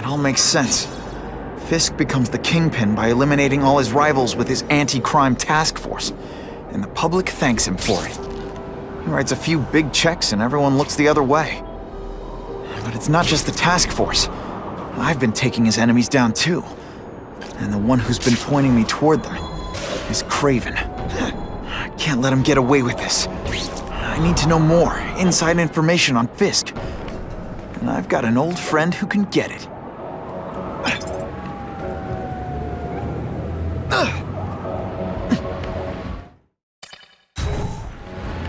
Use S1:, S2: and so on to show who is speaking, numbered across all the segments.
S1: all makes sense. Fisk becomes the kingpin by eliminating all his rivals with his anti-crime task force, and the public thanks him for it. He writes a few big checks and everyone looks the other way. But it's not just the task force. I've been taking his enemies down too. And the one who's been pointing me toward them is Kraven. I can't let him get away with this. I need to know more, inside information on Fisk. And I've got an old friend who can get it.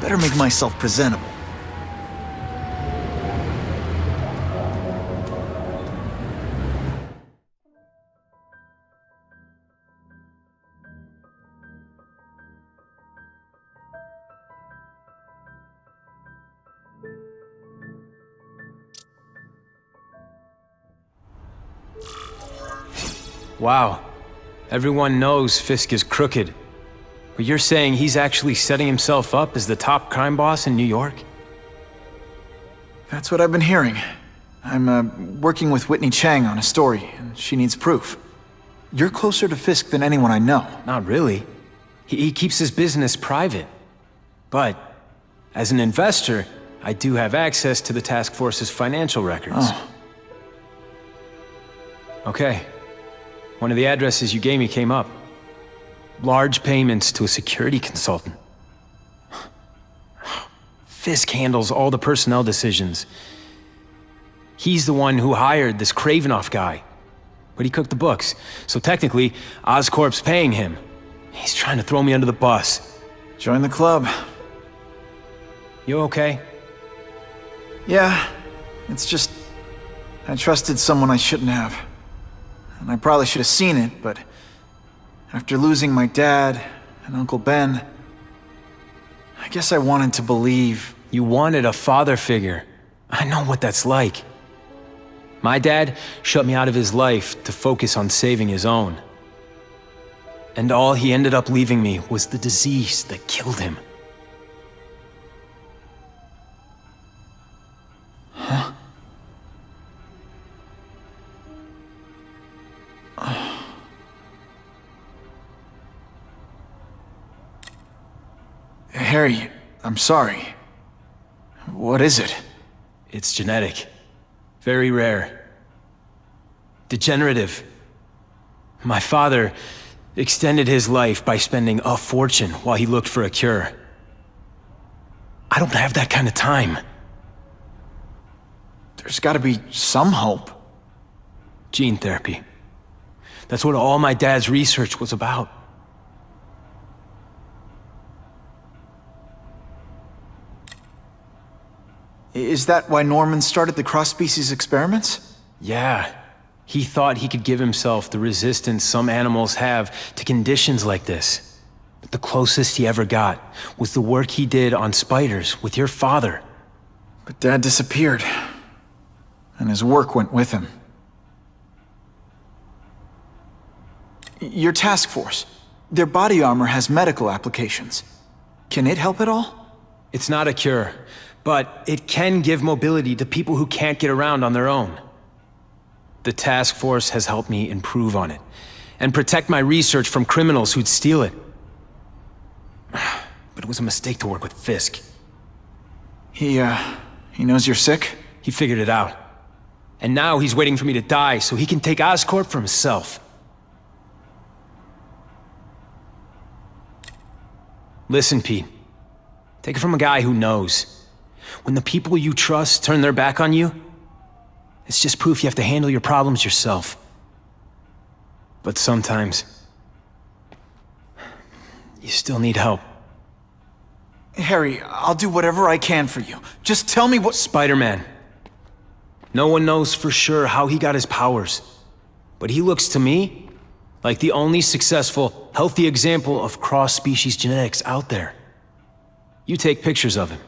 S1: Better make myself presentable.
S2: Wow. Everyone knows Fisk is crooked. But you're saying he's actually setting himself up as the top crime boss in New York?
S1: That's what I've been hearing. I'm working with Whitney Chang on a story, and she needs proof. You're closer to Fisk than anyone I know.
S2: Not really. He keeps his business private. But, as an investor, I do have access to the task force's financial records.
S1: Oh.
S2: Okay. One of the addresses you gave me came up. Large payments to a security consultant. Fisk handles all the personnel decisions. He's the one who hired this Kravinoff guy. But he cooked the books, so technically, Oscorp's paying him. He's trying to throw me under the bus.
S1: Join the club.
S2: You okay?
S1: Yeah, it's just... I trusted someone I shouldn't have. And I probably should have seen it, but... after losing my dad and Uncle Ben... I guess I wanted to believe...
S2: You wanted a father figure. I know what that's like. My dad shut me out of his life to focus on saving his own. And all he ended up leaving me was the disease that killed him.
S1: Huh? Harry, I'm sorry. What is it?
S2: It's genetic. Very rare. Degenerative. My father extended his life by spending a fortune while he looked for a cure. I don't have that kind of time.
S1: There's gotta be some hope.
S2: Gene therapy. That's what all my dad's research was about.
S1: Is that why Norman started the cross-species experiments?
S2: Yeah. He thought he could give himself the resistance some animals have to conditions like this. But the closest he ever got was the work he did on spiders with your father.
S1: But Dad disappeared. And his work went with him. Your task force. Their body armor has medical applications. Can it help at all?
S2: It's not a cure, but it can give mobility to people who can't get around on their own. The task force has helped me improve on it, and protect my research from criminals who'd steal it. But it was a mistake to work with Fisk.
S1: He knows you're sick?
S2: He figured it out. And now he's waiting for me to die so he can take Oscorp for himself. Listen, Pete. Take it from a guy who knows. When the people you trust turn their back on you, it's just proof you have to handle your problems yourself. But sometimes, you still need help.
S1: Harry, I'll do whatever I can for you. Just tell me what—
S2: Spider-Man. No one knows for sure how he got his powers. But he looks to me like the only successful, healthy example of cross-species genetics out there. You take pictures of him.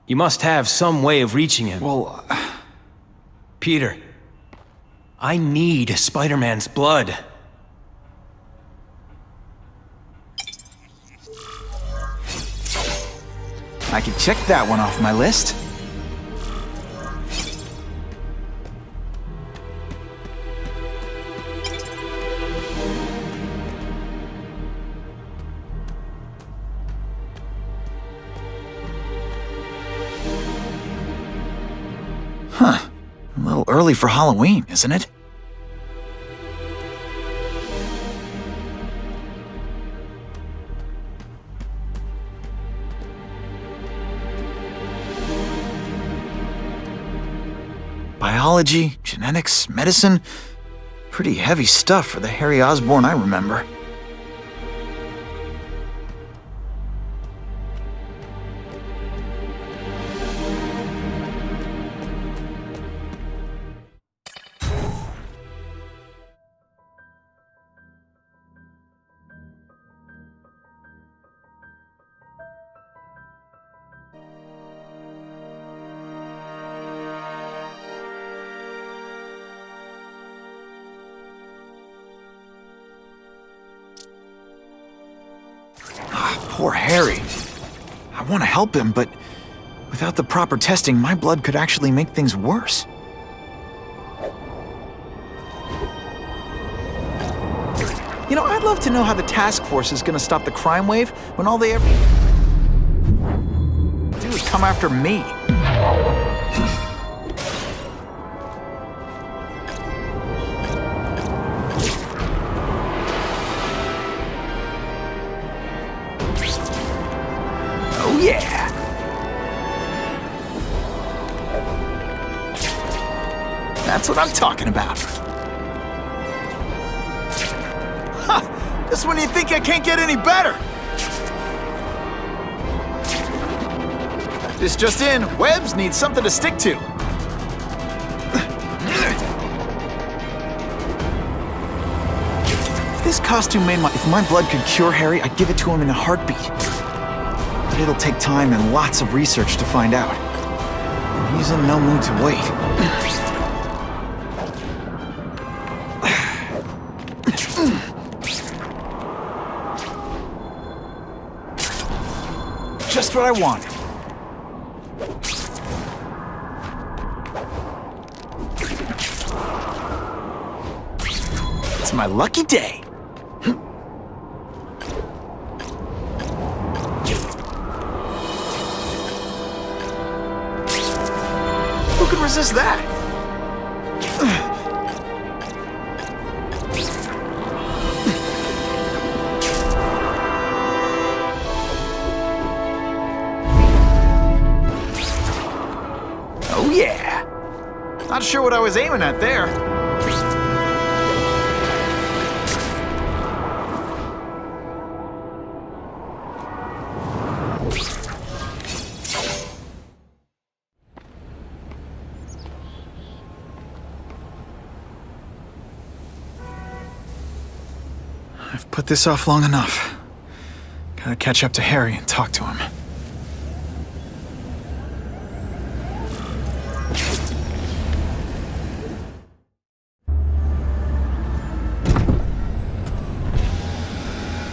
S2: You must have some way of reaching him.
S1: Well,
S2: Peter, I need Spider-Man's blood.
S1: I can check that one off my list. A little early for Halloween, isn't it? Biology, genetics, medicine. Pretty heavy stuff for the Harry Osborn I remember. Poor Harry. I want to help him, but without the proper testing, my blood could actually make things worse. You know, I'd love to know how the task force is gonna stop the crime wave when all they ever do is come after me. Oh yeah! That's what I'm talking about. Ha! Just when you think I can't get any better! This just in, Webbs needs something to stick to. If this costume made if my blood could cure Harry, I'd give it to him in a heartbeat. But it'll take time and lots of research to find out. And he's in no mood to wait. Just what I wanted. It's my lucky day. Who could resist that? Oh yeah! Not sure what I was aiming at there. I've put this off long enough. Gotta catch up to Harry and talk to him.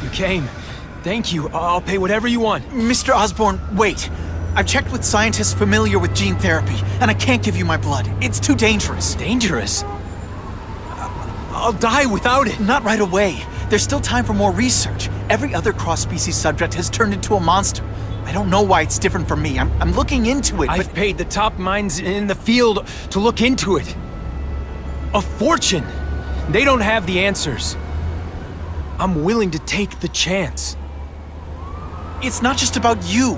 S2: You came. Thank you. I'll pay whatever you want.
S1: Mr. Osborn, wait. I've checked with scientists familiar with gene therapy, and I can't give you my blood. It's too dangerous.
S2: Dangerous? I'll die without it.
S1: Not right away. There's still time for more research. Every other cross-species subject has turned into a monster. I don't know why it's different from me. I'm looking into it,
S2: I've paid the top minds in the field to look into it. A fortune. They don't have the answers. I'm willing to take the chance.
S1: It's not just about you.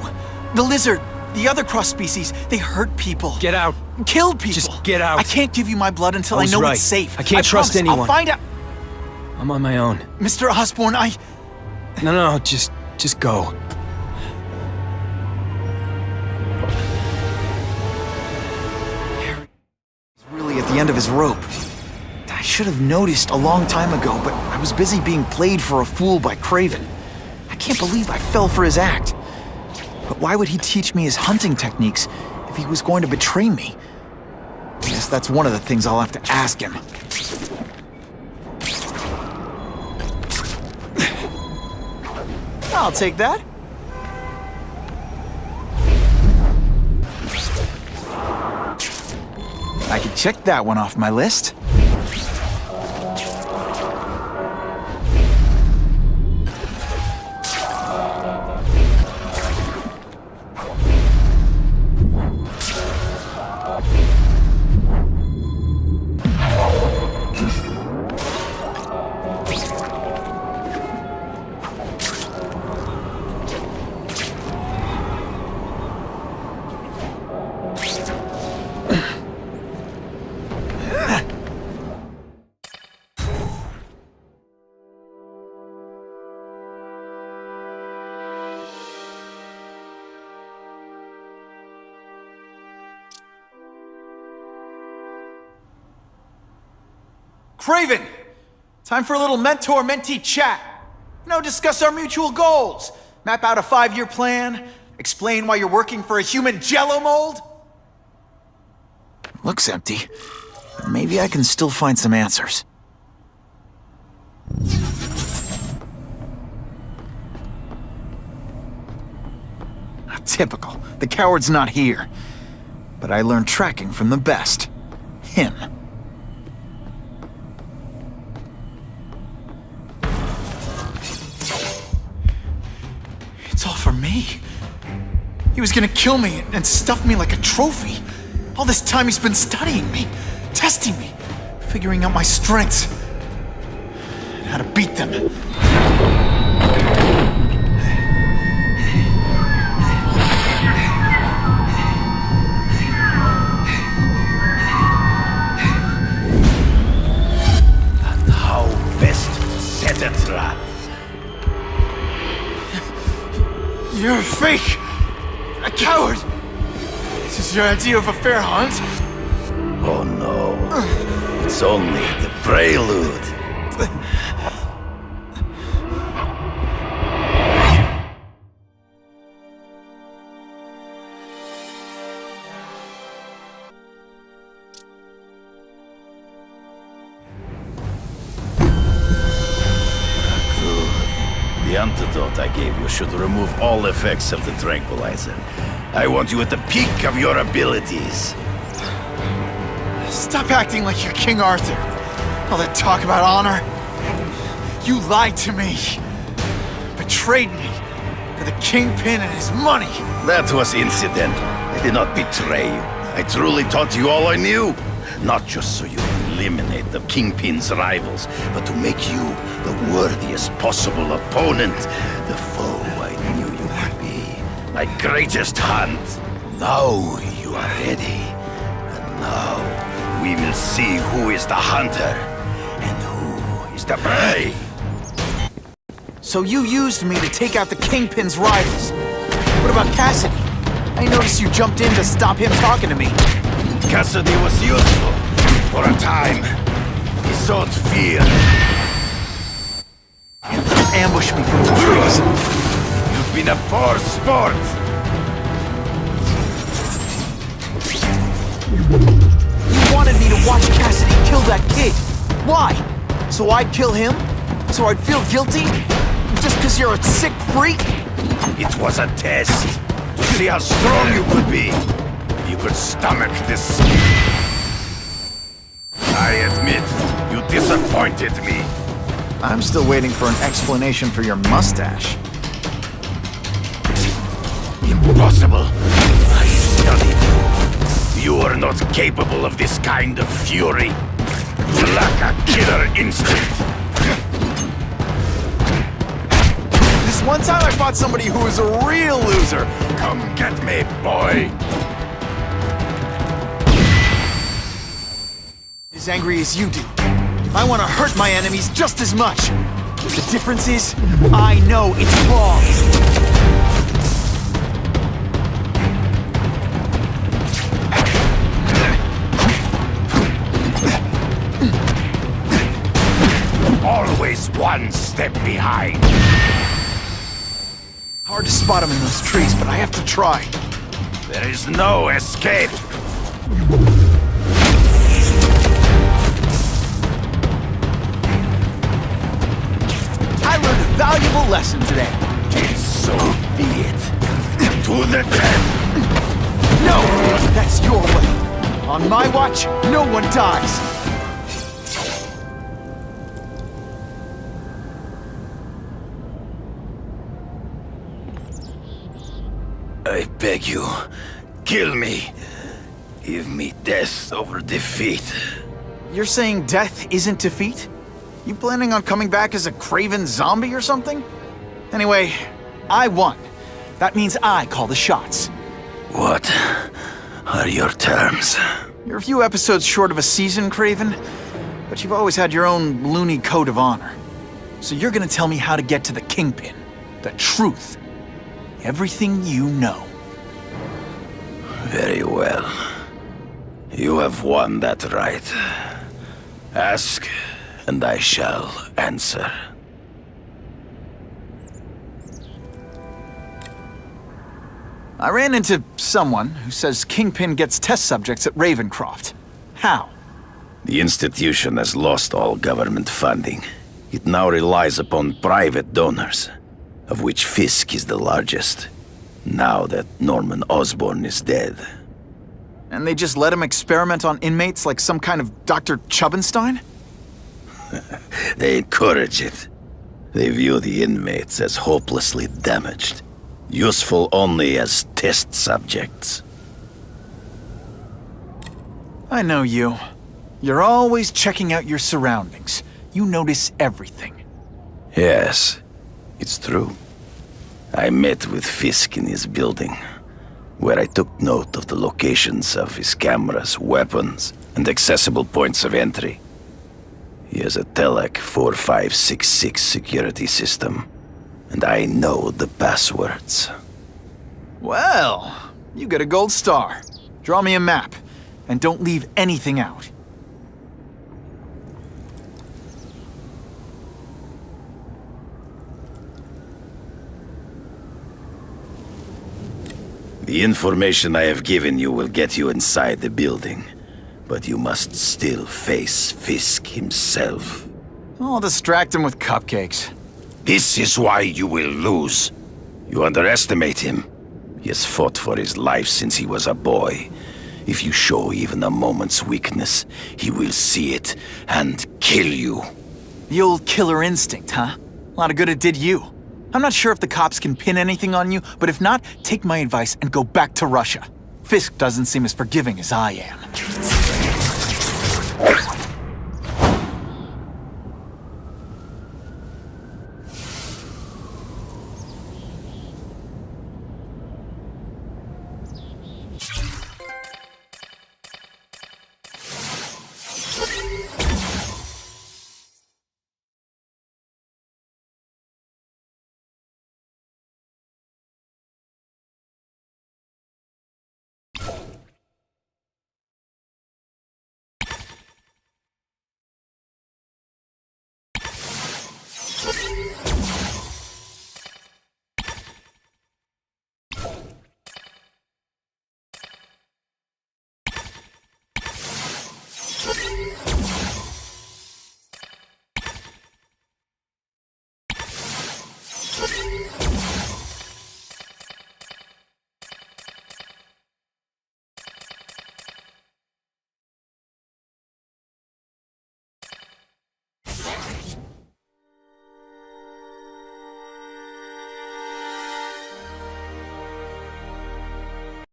S1: The lizard, the other cross-species, they hurt people.
S2: Get out.
S1: Kill people.
S2: Just get out.
S1: I can't give you my blood until I
S2: was
S1: know
S2: right.
S1: it's safe.
S2: I can't trust
S1: promise.
S2: anyone.
S1: I'll find out.
S2: I'm on my own.
S1: Mr. Osborn,
S2: No, just go.
S1: Harry is really at the end of his rope. I should have noticed a long time ago, but I was busy being played for a fool by Craven. I can't believe I fell for his act. But why would he teach me his hunting techniques if he was going to betray me? I guess that's one of the things I'll have to ask him. I'll take that. I can check that one off my list. Kraven! Time for a little mentor-mentee chat. Discuss our mutual goals. Map out a 5-year plan. Explain why you're working for a human Jello mold. Looks empty. Maybe I can still find some answers. Typical. The coward's not here. But I learned tracking from the best. Him. It's all for me. He was gonna kill me and stuff me like a trophy. All this time he's been studying me, testing me, figuring out my strengths, and how to beat them. You're a fake! A coward! This is your idea of a fair hunt?
S3: Oh no. It's only the prelude. The antidote I gave you should remove all effects of the tranquilizer. I want you at the peak of your abilities.
S1: Stop acting like you're King Arthur. All that talk about honor. You lied to me. Betrayed me. For the Kingpin and his money.
S3: That was incidental. I did not betray you. I truly taught you all I knew. Not just so you would eliminate the Kingpin's rivals, but to make you the worthiest possible opponent. The foe I knew you would be. My greatest hunt. Now you are ready. And now we will see who is the hunter and who is the prey.
S1: So you used me to take out the Kingpin's rivals. What about Cassidy? I noticed you jumped in to stop him talking to me.
S3: Cassidy was useful for a time. He sought fear.
S1: Ambush me from the trees.
S3: You've been a poor sport.
S1: You wanted me to watch Cassidy kill that kid. Why? So I'd kill him? So I'd feel guilty? Just because you're a sick freak?
S3: It was a test to see how strong you could be. You could stomach this. I admit, you disappointed me.
S1: I'm still waiting for an explanation for your mustache.
S3: Impossible. I studied you. You are not capable of this kind of fury. You lack a killer instinct.
S1: This one time I fought somebody who was a real loser.
S3: Come get me, boy.
S1: As angry as you do. I want to hurt my enemies just as much. The difference is, I know it's wrong.
S3: Always one step behind.
S1: Hard to spot them in those trees, but I have to try.
S3: There is no escape.
S1: I learned a valuable lesson today.
S3: So be it. To the death.
S1: No! That's your way. On my watch, no one dies.
S3: I beg you, kill me. Give me death over defeat.
S1: You're saying death isn't defeat? You planning on coming back as a craven zombie or something? Anyway, I won. That means I call the shots.
S3: What are your terms?
S1: You're a few episodes short of a season, Kraven, but you've always had your own loony code of honor. So you're gonna tell me how to get to the Kingpin, the truth. Everything you know.
S3: Very well. You have won that right. Ask and I shall answer.
S1: I ran into someone who says Kingpin gets test subjects at Ravencroft. How?
S3: The institution has lost all government funding. It now relies upon private donors, of which Fisk is the largest, now that Norman Osborn is dead.
S1: And they just let him experiment on inmates like some kind of Dr. Chubbenstein?
S3: They encourage it. They view the inmates as hopelessly damaged, useful only as test subjects.
S1: I know you. You're always checking out your surroundings. You notice everything.
S3: Yes, it's true. I met with Fisk in his building, where I took note of the locations of his cameras, weapons, and accessible points of entry. He has a Telek 4566 security system, and I know the passwords.
S1: Well, you get a gold star. Draw me a map, and don't leave anything out.
S3: The information I have given you will get you inside the building, but you must still face Fisk himself.
S1: I'll distract him with cupcakes.
S3: This is why you will lose. You underestimate him. He has fought for his life since he was a boy. If you show even a moment's weakness, he will see it and kill you.
S1: The old killer instinct, huh? A lot of good it did you. I'm not sure if the cops can pin anything on you, but if not, take my advice and go back to Russia. Fisk doesn't seem as forgiving as I am.